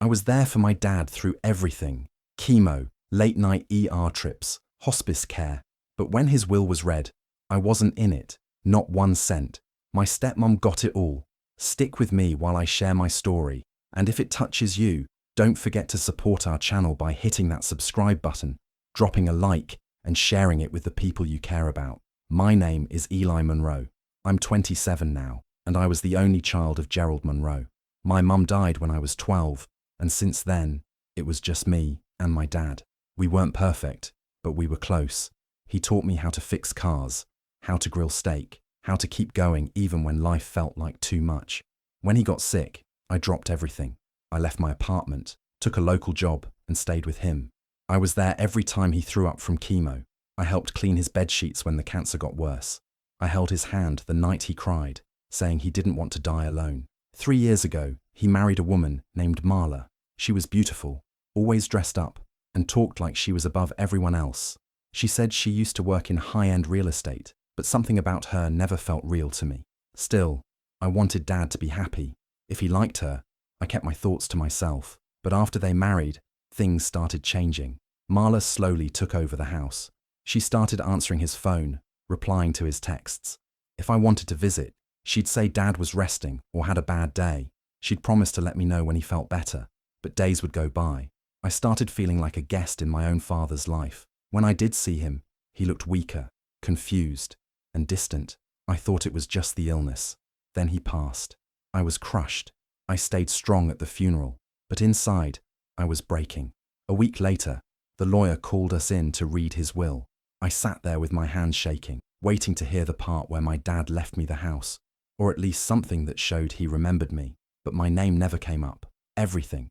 I was there for my dad through everything: chemo, late-night ER trips, hospice care. But when his will was read, I wasn't in it, not 1 cent. My stepmom got it all. Stick with me while I share my story, and if it touches you, don't forget to support our channel by hitting that subscribe button, dropping a like, and sharing it with the people you care about. My name is Eli Monroe. I'm 27 now, and I was the only child of Gerald Monroe. My mum died when I was 12, and since then, it was just me and my dad. We weren't perfect, but we were close. He taught me how to fix cars, how to grill steak, how to keep going even when life felt like too much. When he got sick, I dropped everything. I left my apartment, took a local job, and stayed with him. I was there every time he threw up from chemo. I helped clean his bed sheets when the cancer got worse. I held his hand the night he cried, saying he didn't want to die alone. 3 years ago, he married a woman named Marla. She was beautiful, always dressed up, and talked like she was above everyone else. She said she used to work in high-end real estate, but something about her never felt real to me. Still, I wanted Dad to be happy. If he liked her, I kept my thoughts to myself. But after they married, things started changing. Marla slowly took over the house. She started answering his phone, replying to his texts. If I wanted to visit, she'd say Dad was resting or had a bad day. She'd promise to let me know when he felt better, but days would go by. I started feeling like a guest in my own father's life. When I did see him, he looked weaker, confused, and distant. I thought it was just the illness. Then he passed. I was crushed. I stayed strong at the funeral, but inside, I was breaking. A week later, the lawyer called us in to read his will. I sat there with my hands shaking, waiting to hear the part where my dad left me the house, or at least something that showed he remembered me. But my name never came up. Everything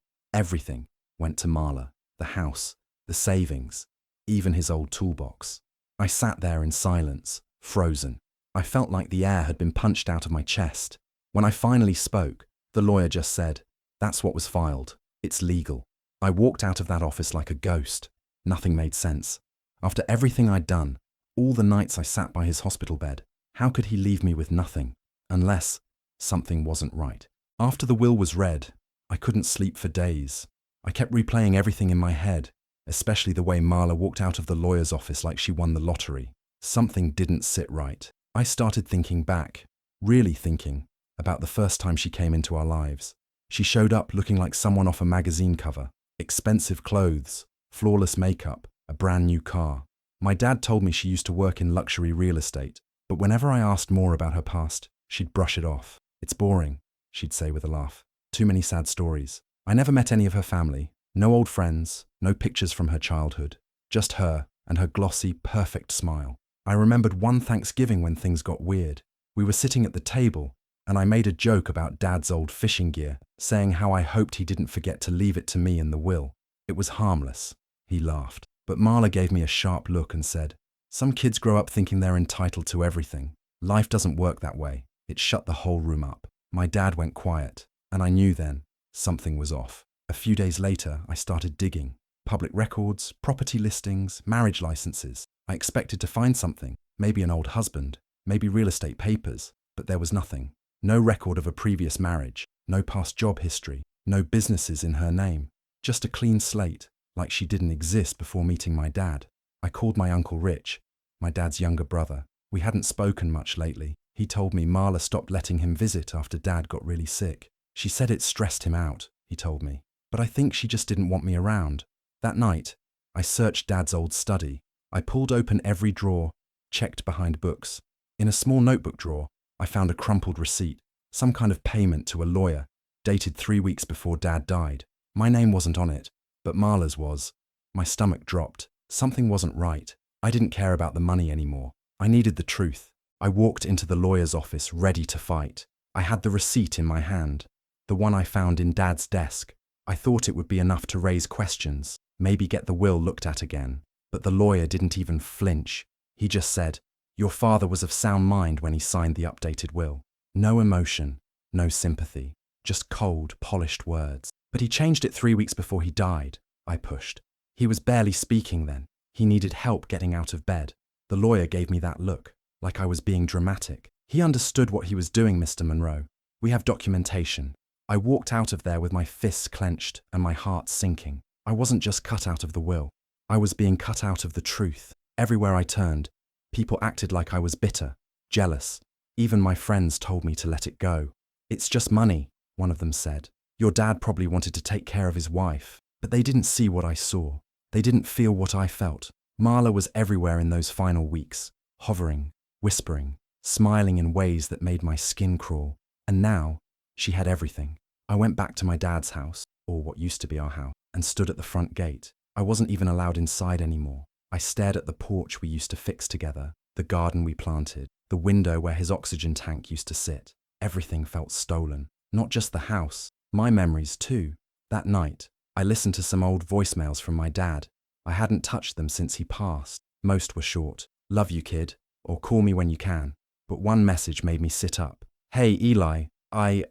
went to Marla. The house, the savings, even his old toolbox. I sat there in silence, frozen. I felt like the air had been punched out of my chest. When I finally spoke, the lawyer just said, "That's what was filed. It's legal." I walked out of that office like a ghost. Nothing made sense. After everything I'd done, all the nights I sat by his hospital bed, how could he leave me with nothing? Unless something wasn't right. After the will was read, I couldn't sleep for days. I kept replaying everything in my head, especially the way Marla walked out of the lawyer's office like she won the lottery. Something didn't sit right. I started thinking back, really thinking, about the first time she came into our lives. She showed up looking like someone off a magazine cover. Expensive clothes, flawless makeup, a brand new car. My dad told me she used to work in luxury real estate, but whenever I asked more about her past, she'd brush it off. "It's boring," she'd say with a laugh. "Too many sad stories." I never met any of her family. No old friends, no pictures from her childhood. Just her and her glossy, perfect smile. I remembered one Thanksgiving when things got weird. We were sitting at the table, and I made a joke about Dad's old fishing gear, saying how I hoped he didn't forget to leave it to me in the will. It was harmless. He laughed. But Marla gave me a sharp look and said, "Some kids grow up thinking they're entitled to everything. Life doesn't work that way." It shut the whole room up. My dad went quiet, and I knew then something was off. A few days later, I started digging. Public records, property listings, marriage licenses. I expected to find something, maybe an old husband, maybe real estate papers, but there was nothing. No record of a previous marriage, no past job history, no businesses in her name. Just a clean slate, like she didn't exist before meeting my dad. I called my Uncle Rich, my dad's younger brother. We hadn't spoken much lately. He told me Marla stopped letting him visit after Dad got really sick. She said it stressed him out, he told me. But I think she just didn't want me around. That night, I searched Dad's old study. I pulled open every drawer, checked behind books. In a small notebook drawer, I found a crumpled receipt, some kind of payment to a lawyer, dated 3 weeks before Dad died. My name wasn't on it, but Marla's was. My stomach dropped. Something wasn't right. I didn't care about the money anymore. I needed the truth. I walked into the lawyer's office ready to fight. I had the receipt in my hand, the one I found in Dad's desk. I thought it would be enough to raise questions, maybe get the will looked at again. But the lawyer didn't even flinch. He just said, "Your father was of sound mind when he signed the updated will." No emotion, no sympathy, just cold, polished words. "But he changed it 3 weeks before he died," I pushed. "He was barely speaking then. He needed help getting out of bed." The lawyer gave me that look, like I was being dramatic. "He understood what he was doing, Mr. Monroe. We have documentation. I walked out of there with my fists clenched and my heart sinking. I wasn't just cut out of the will. I was being cut out of the truth. Everywhere I turned, people acted like I was bitter, jealous. Even my friends told me to let it go. "It's just money," one of them said. "Your dad probably wanted to take care of his wife." But they didn't see what I saw. They didn't feel what I felt. Marla was everywhere in those final weeks, hovering, whispering, smiling in ways that made my skin crawl. And now, she had everything. I went back to my dad's house, or what used to be our house, and stood at the front gate. I wasn't even allowed inside anymore. I stared at the porch we used to fix together, the garden we planted, the window where his oxygen tank used to sit. Everything felt stolen. Not just the house, my memories too. That night, I listened to some old voicemails from my dad. I hadn't touched them since he passed. Most were short. "Love you, kid," or "Call me when you can." But one message made me sit up. "Hey, Eli, I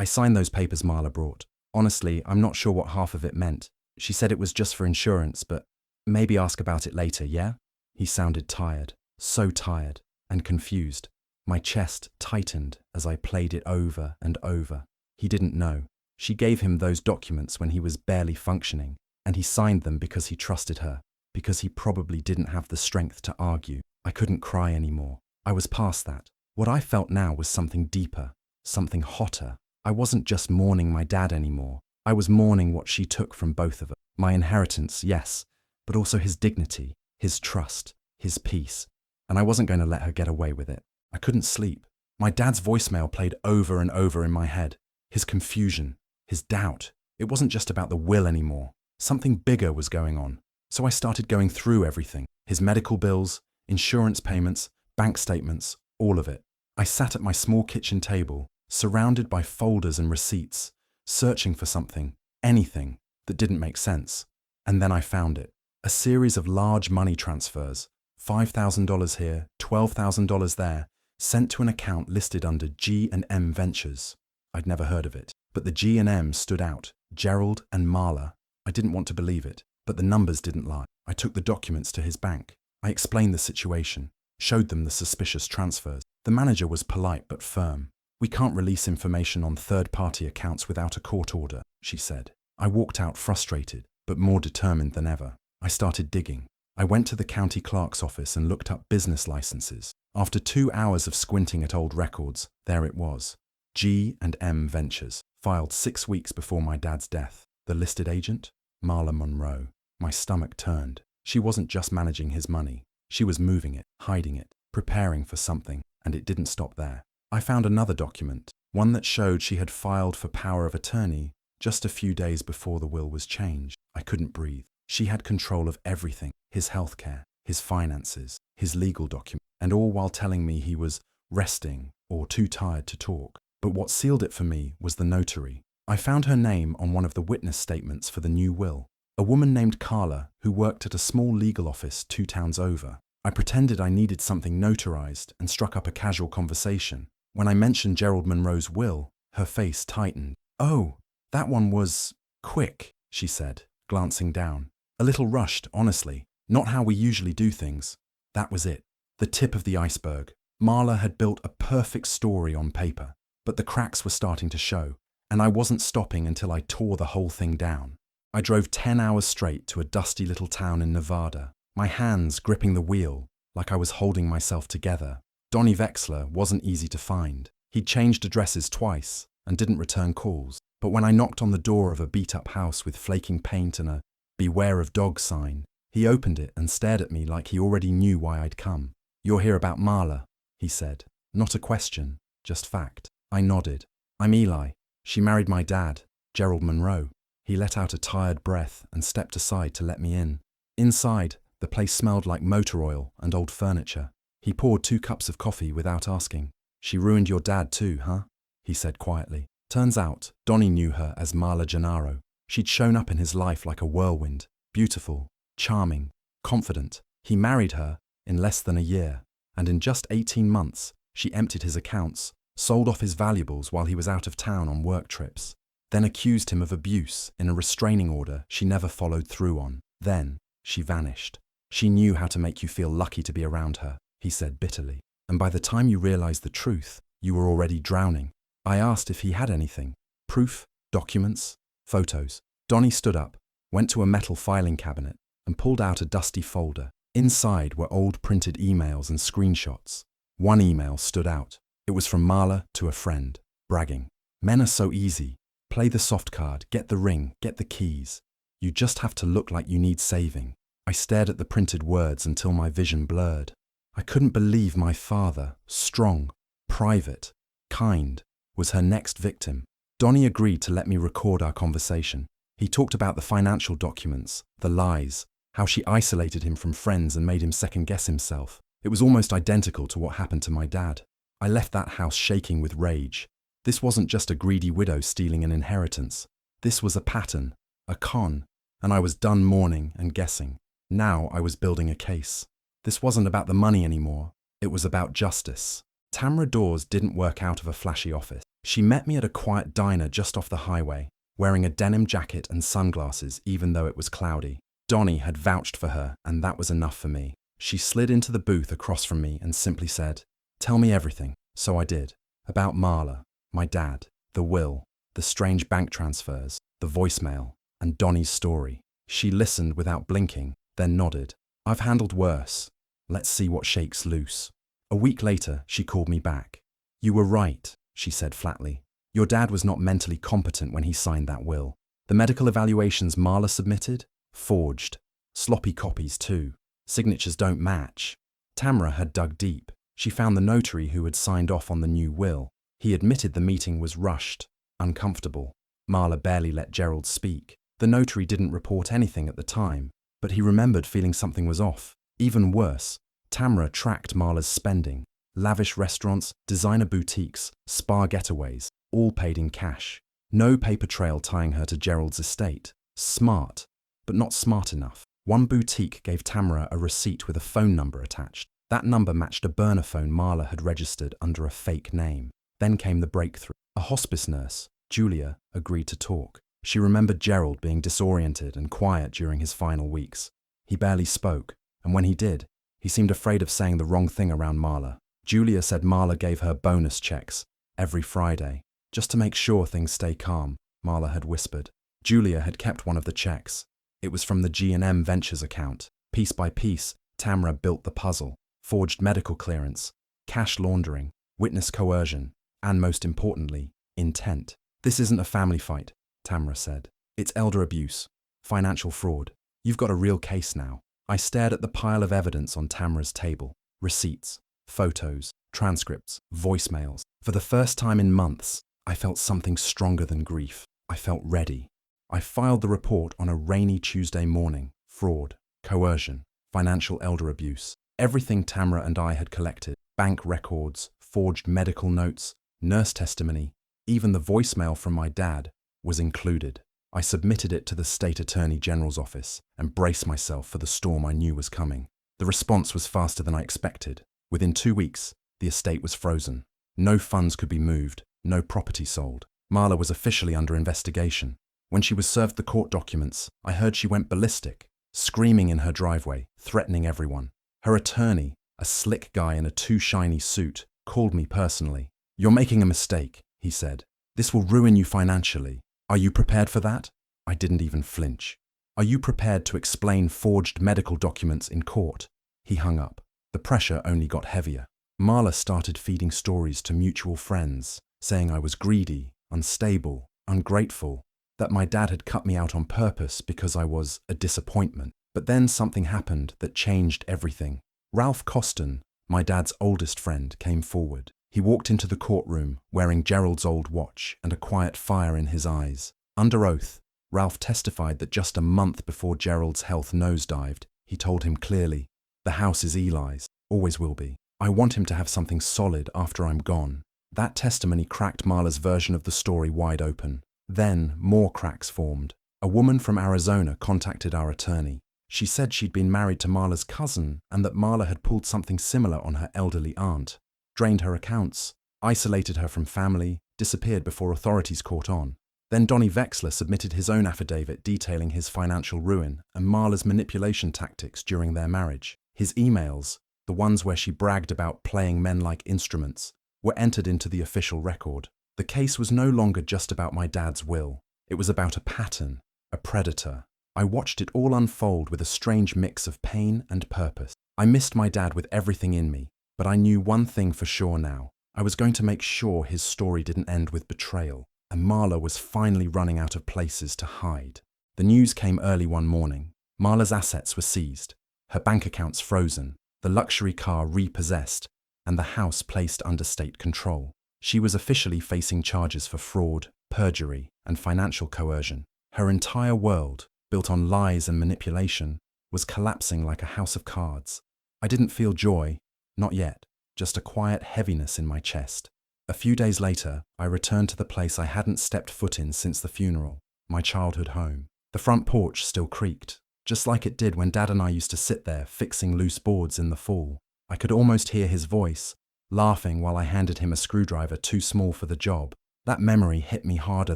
signed those papers Marla brought. Honestly, I'm not sure what half of it meant. She said it was just for insurance, but maybe ask about it later, yeah?" He sounded tired, so tired, and confused. My chest tightened as I played it over and over. He didn't know. She gave him those documents when he was barely functioning, and he signed them because he trusted her, because he probably didn't have the strength to argue. I couldn't cry anymore. I was past that. What I felt now was something deeper, something hotter. I wasn't just mourning my dad anymore. I was mourning what she took from both of us. My inheritance, yes, but also his dignity, his trust, his peace. And I wasn't going to let her get away with it. I couldn't sleep. My dad's voicemail played over and over in my head. His confusion, his doubt. It wasn't just about the will anymore. Something bigger was going on. So I started going through everything. His medical bills, insurance payments, bank statements, all of it. I sat at my small kitchen table, surrounded by folders and receipts, searching for something, anything, that didn't make sense. And then I found it. A series of large money transfers, $5,000 here, $12,000 there, sent to an account listed under G&M Ventures. I'd never heard of it, but the G&M stood out, Gerald and Marla. I didn't want to believe it, but the numbers didn't lie. I took the documents to his bank. I explained the situation, showed them the suspicious transfers. The manager was polite but firm. "We can't release information on third-party accounts without a court order," she said. I walked out frustrated, but more determined than ever. I started digging. I went to the county clerk's office and looked up business licenses. After 2 hours of squinting at old records, there it was. G&M Ventures, filed 6 weeks before my dad's death. The listed agent? Marla Monroe. My stomach turned. She wasn't just managing his money. She was moving it, hiding it, preparing for something, and it didn't stop there. I found another document, one that showed she had filed for power of attorney just a few days before the will was changed. I couldn't breathe. She had control of everything, his healthcare, his finances, his legal documents, and all while telling me he was resting or too tired to talk. But what sealed it for me was the notary. I found her name on one of the witness statements for the new will. A woman named Carla, who worked at a small legal office 2 towns over. I pretended I needed something notarized and struck up a casual conversation. When I mentioned Gerald Monroe's will, her face tightened. "Oh, that one was quick," she said, glancing down. "A little rushed, honestly. Not how we usually do things." That was it. The tip of the iceberg. Marla had built a perfect story on paper, but the cracks were starting to show, and I wasn't stopping until I tore the whole thing down. I drove 10 hours straight to a dusty little town in Nevada, my hands gripping the wheel like I was holding myself together. Donnie Wexler wasn't easy to find. He'd changed addresses twice and didn't return calls. But when I knocked on the door of a beat-up house with flaking paint and a "Beware of Dog" sign, he opened it and stared at me like he already knew why I'd come. "You're here about Marla," he said. Not a question, just fact. I nodded. "I'm Eli. She married my dad, Gerald Monroe." He let out a tired breath and stepped aside to let me in. Inside, the place smelled like motor oil and old furniture. He poured 2 cups of coffee without asking. "She ruined your dad too, huh?" he said quietly. Turns out, Donnie knew her as Marla Gennaro. She'd shown up in his life like a whirlwind, beautiful, charming, confident. He married her in less than a year, and in just 18 months, she emptied his accounts, sold off his valuables while he was out of town on work trips, then accused him of abuse in a restraining order she never followed through on. Then, she vanished. "She knew how to make you feel lucky to be around her," he said bitterly. "And by the time you realized the truth, you were already drowning." I asked if he had anything. Proof, documents, photos. Donnie stood up, went to a metal filing cabinet, and pulled out a dusty folder. Inside were old printed emails and screenshots. One email stood out. It was from Marla to a friend, bragging. Men are so easy. Play the soft card, get the ring, get the keys. You just have to look like you need saving. I stared at the printed words until my vision blurred. I couldn't believe my father, strong, private, kind, was her next victim. Donnie agreed to let me record our conversation. He talked about the financial documents, the lies, how she isolated him from friends and made him second-guess himself. It was almost identical to what happened to my dad. I left that house shaking with rage. This wasn't just a greedy widow stealing an inheritance. This was a pattern, a con, and I was done mourning and guessing. Now I was building a case. This wasn't about the money anymore. It was about justice. Tamra Dawes didn't work out of a flashy office. She met me at a quiet diner just off the highway, wearing a denim jacket and sunglasses even though it was cloudy. Donnie had vouched for her, and that was enough for me. She slid into the booth across from me and simply said, "Tell me everything." So I did. About Marla, my dad, the will, the strange bank transfers, the voicemail, and Donnie's story. She listened without blinking, then nodded. "I've handled worse. Let's see what shakes loose." A week later, she called me back. "You were right," she said flatly. "Your dad was not mentally competent when he signed that will. The medical evaluations Marla submitted? Forged. Sloppy copies too. Signatures don't match." Tamra had dug deep. She found the notary who had signed off on the new will. He admitted the meeting was rushed, uncomfortable. Marla barely let Gerald speak. The notary didn't report anything at the time, but he remembered feeling something was off. Even worse, Tamra tracked Marla's spending. Lavish restaurants, designer boutiques, spa getaways, all paid in cash. No paper trail tying her to Gerald's estate. Smart, but not smart enough. One boutique gave Tamra a receipt with a phone number attached. That number matched a burner phone Marla had registered under a fake name. Then came the breakthrough. A hospice nurse, Julia, agreed to talk. She remembered Gerald being disoriented and quiet during his final weeks. He barely spoke, and when he did, he seemed afraid of saying the wrong thing around Marla. Julia said Marla gave her bonus checks every Friday, just to make sure things stay calm, Marla had whispered. Julia had kept one of the checks. It was from the G&M Ventures account. Piece by piece, Tamra built the puzzle. Forged medical clearance, cash laundering, witness coercion, and most importantly, intent. "This isn't a family fight," Tamra said. "It's elder abuse, financial fraud. You've got a real case now." I stared at the pile of evidence on Tamra's table. Receipts, photos, transcripts, voicemails. For the first time in months, I felt something stronger than grief. I felt ready. I filed the report on a rainy Tuesday morning. Fraud, coercion, financial elder abuse. Everything Tamra and I had collected. Bank records, forged medical notes, nurse testimony, even the voicemail from my dad was included. I submitted it to the State Attorney General's office and braced myself for the storm I knew was coming. The response was faster than I expected. Within 2 weeks, the estate was frozen. No funds could be moved, no property sold. Marla was officially under investigation. When she was served the court documents, I heard she went ballistic, screaming in her driveway, threatening everyone. Her attorney, a slick guy in a too shiny suit, called me personally. "You're making a mistake," he said. "This will ruin you financially. Are you prepared for that?" I didn't even flinch. "Are you prepared to explain forged medical documents in court?" He hung up. The pressure only got heavier. Marla started feeding stories to mutual friends, saying I was greedy, unstable, ungrateful, that my dad had cut me out on purpose because I was a disappointment. But then something happened that changed everything. Ralph Coston, my dad's oldest friend, came forward. He walked into the courtroom wearing Gerald's old watch and a quiet fire in his eyes. Under oath, Ralph testified that just a month before Gerald's health nosedived, he told him clearly, "The house is Eli's, always will be. I want him to have something solid after I'm gone." That testimony cracked Marla's version of the story wide open. Then more cracks formed. A woman from Arizona contacted our attorney. She said she'd been married to Marla's cousin and that Marla had pulled something similar on her elderly aunt, drained her accounts, isolated her from family, disappeared before authorities caught on. Then Donnie Wexler submitted his own affidavit detailing his financial ruin and Marla's manipulation tactics during their marriage. His emails, the ones where she bragged about playing men like instruments, were entered into the official record. The case was no longer just about my dad's will. It was about a pattern, a predator. I watched it all unfold with a strange mix of pain and purpose. I missed my dad with everything in me, but I knew one thing for sure now. I was going to make sure his story didn't end with betrayal, and Marla was finally running out of places to hide. The news came early one morning. Marla's assets were seized, her bank accounts frozen, the luxury car repossessed, and the house placed under state control. She was officially facing charges for fraud, perjury, and financial coercion. Her entire world, built on lies and manipulation, was collapsing like a house of cards. I didn't feel joy, not yet, just a quiet heaviness in my chest. A few days later, I returned to the place I hadn't stepped foot in since the funeral, my childhood home. The front porch still creaked, just like it did when Dad and I used to sit there fixing loose boards in the fall. I could almost hear his voice, laughing while I handed him a screwdriver too small for the job. That memory hit me harder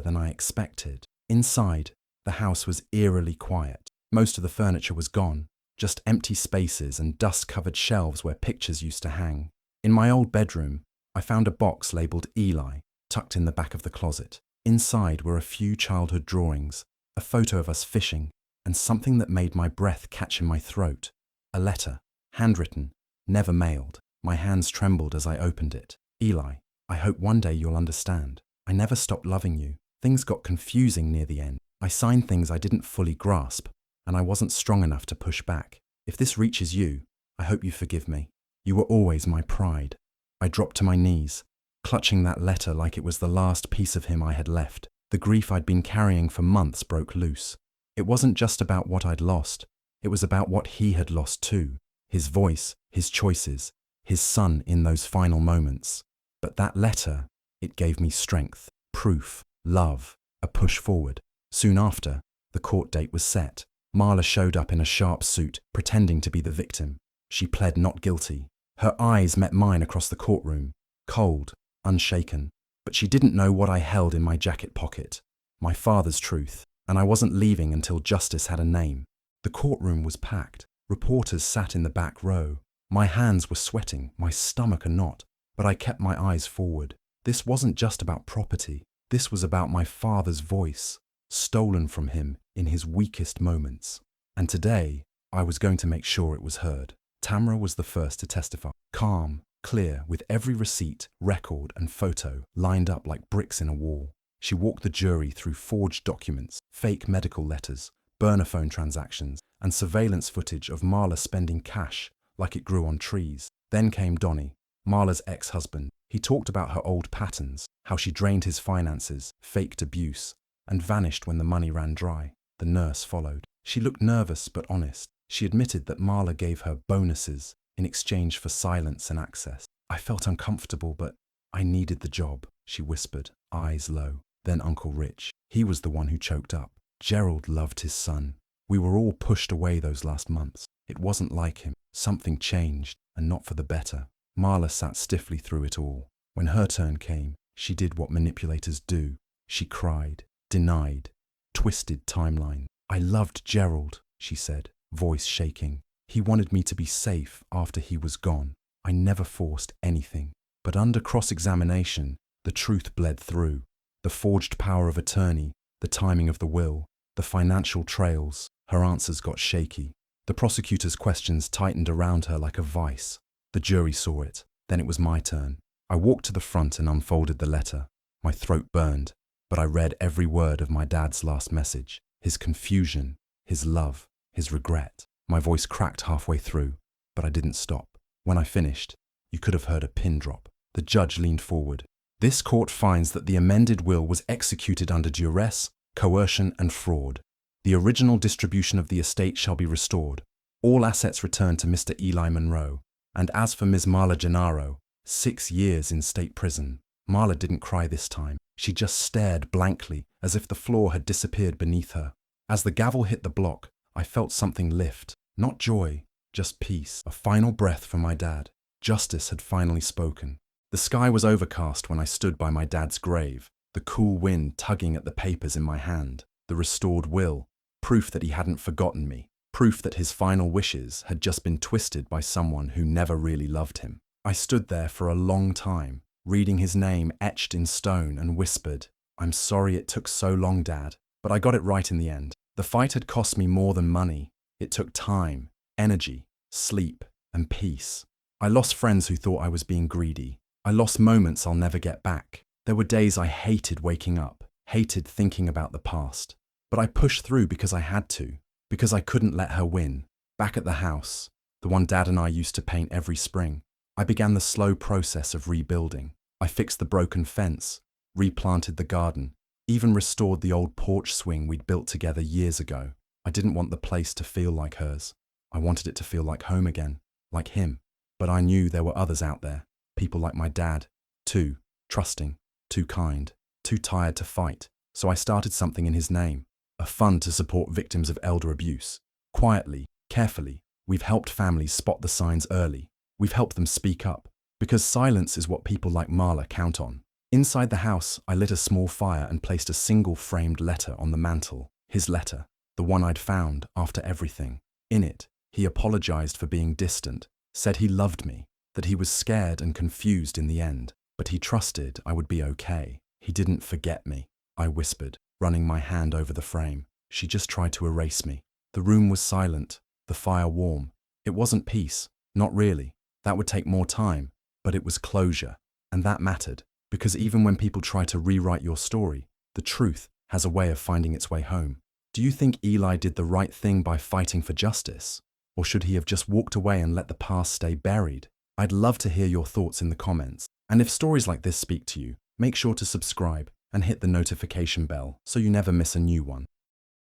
than I expected. Inside, the house was eerily quiet. Most of the furniture was gone, just empty spaces and dust-covered shelves where pictures used to hang. In my old bedroom, I found a box labelled Eli, tucked in the back of the closet. Inside were a few childhood drawings, a photo of us fishing, and something that made my breath catch in my throat. A letter, handwritten, never mailed. My hands trembled as I opened it. Eli, I hope one day you'll understand. I never stopped loving you. Things got confusing near the end. I signed things I didn't fully grasp, and I wasn't strong enough to push back. If this reaches you, I hope you forgive me. You were always my pride. I dropped to my knees, clutching that letter like it was the last piece of him I had left. The grief I'd been carrying for months broke loose. It wasn't just about what I'd lost. It was about what he had lost too. His voice, his choices, his son in those final moments. But that letter, it gave me strength, proof, love, a push forward. Soon after, the court date was set. Marla showed up in a sharp suit, pretending to be the victim. She pled not guilty. Her eyes met mine across the courtroom, cold, unshaken. But she didn't know what I held in my jacket pocket. My father's truth, and I wasn't leaving until justice had a name. The courtroom was packed. Reporters sat in the back row. My hands were sweating, my stomach a knot, but I kept my eyes forward. This wasn't just about property. This was about my father's voice, stolen from him in his weakest moments. And today, I was going to make sure it was heard. Tamara was the first to testify. Calm, clear, with every receipt, record, and photo lined up like bricks in a wall. She walked the jury through forged documents, fake medical letters, burner phone transactions, and surveillance footage of Marla spending cash like it grew on trees. Then came Donnie, Marla's ex-husband. He talked about her old patterns, how she drained his finances, faked abuse, and vanished when the money ran dry. The nurse followed. She looked nervous but honest. She admitted that Marla gave her bonuses in exchange for silence and access. I felt uncomfortable, but I needed the job, she whispered, eyes low. Then Uncle Rich. He was the one who choked up. Gerald loved his son. We were all pushed away those last months. It wasn't like him. Something changed, and not for the better. Marla sat stiffly through it all. When her turn came, she did what manipulators do. She cried, denied, twisted timeline. I loved Gerald, she said, voice shaking. He wanted me to be safe after he was gone. I never forced anything. But under cross-examination, the truth bled through. The forged power of attorney, the timing of the will, the financial trails. Her answers got shaky. The prosecutor's questions tightened around her like a vice. The jury saw it. Then it was my turn. I walked to the front and unfolded the letter. My throat burned, but I read every word of my dad's last message. His confusion, his love, his regret. My voice cracked halfway through, but I didn't stop. When I finished, you could have heard a pin drop. The judge leaned forward. This court finds that the amended will was executed under duress, coercion, and fraud. The original distribution of the estate shall be restored. All assets returned to Mr. Eli Monroe. And as for Ms. Marla Gennaro, 6 years in state prison. Marla didn't cry this time. She just stared blankly, as if the floor had disappeared beneath her. As the gavel hit the block, I felt something lift. Not joy, just peace. A final breath for my dad. Justice had finally spoken. The sky was overcast when I stood by my dad's grave, the cool wind tugging at the papers in my hand. The restored will, proof that he hadn't forgotten me, proof that his final wishes had just been twisted by someone who never really loved him. I stood there for a long time, reading his name etched in stone, and whispered, "I'm sorry it took so long, Dad, but I got it right in the end. The fight had cost me more than money. It took time, energy, sleep, and peace. I lost friends who thought I was being greedy. I lost moments I'll never get back. There were days I hated waking up, hated thinking about the past. But I pushed through because I had to, because I couldn't let her win. Back at the house, the one Dad and I used to paint every spring, I began the slow process of rebuilding. I fixed the broken fence, replanted the garden, even restored the old porch swing we'd built together years ago. I didn't want the place to feel like hers. I wanted it to feel like home again, like him. But I knew there were others out there, people like my dad, too trusting, too kind, too tired to fight. So I started something in his name, a fund to support victims of elder abuse. Quietly, carefully, we've helped families spot the signs early. We've helped them speak up, because silence is what people like Marla count on. Inside the house, I lit a small fire and placed a single framed letter on the mantel. His letter, the one I'd found after everything. In it, he apologized for being distant, said he loved me, that he was scared and confused in the end, but he trusted I would be okay. He didn't forget me, I whispered, running my hand over the frame. She just tried to erase me. The room was silent, the fire warm. It wasn't peace, not really. That would take more time, but it was closure, and that mattered, because even when people try to rewrite your story, the truth has a way of finding its way home. Do you think Eli did the right thing by fighting for justice? Or should he have just walked away and let the past stay buried? I'd love to hear your thoughts in the comments. And if stories like this speak to you, make sure to subscribe and hit the notification bell so you never miss a new one.